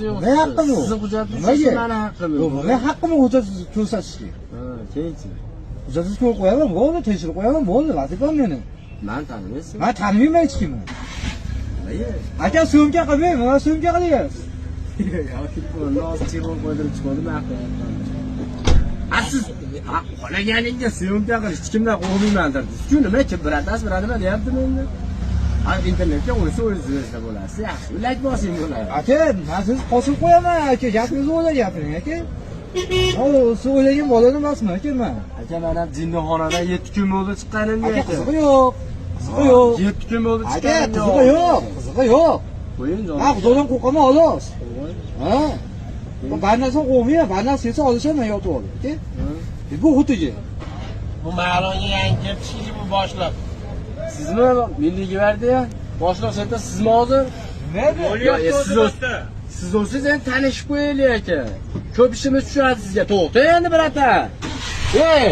yo'q. Ne haqqim yo'q? Sizning hujjatingiz Nimaga? meni haqqim Yo'q, yo'q. ne haqqim hujjat ko'rsatishga? Ha, keyinchi. Hujjatsiz ko'rib qo'yaman, bo'ldi, tekshirib qo'yaman, bo'ldi, vazifam meni. Men tanimaysiz? Men tanimayman hech kimni. Nimaga? Aka so'mka qilmang, mana so'mka qilyapsiz. Yoki buni chibon qo'ydirib chiqdim men qilyapman. Siz qolaganingga syomka qilish hech kimdan qo'rqmayman dedingiz. Shu nima ki biradimi deyaptimi endi? Ha internetga qo'ysa o'zingizda bo'lasiz. Yaxshi, uylak bosing bo'ladi. Aka, men sizni qo'shib qo'yaman, aka, gapingizni o'ylab gapiring, aka. Siz o'ylagan bolani emasman, aka men. Aka, men ham jinnixonadan 7 kun bo'ldi chiqqanimga. Aka, qizig'i yo'q. Qizig'i yo'q. 7 kun bo'ldi Aka, chiqqanimga. qizig'i yo'q, qizig'i yo'q. Qo'ying jon. Ha, xudodan qo'rqaman, xolos. Ha? Barnasini qo'ymayman, barnasi yesa olishaman yotib olib, aka. Bu xutiga. Bu ma'longa yangi kelibdiki bu boshliq. Sizmi Milliy gvardiya? Boshliq senda sizmi hozir? Siz o'zingiz endi tanishib qo'yaylik aka. Ko'p ishimiz tushadi sizga. To'xtang endi birata. Ey!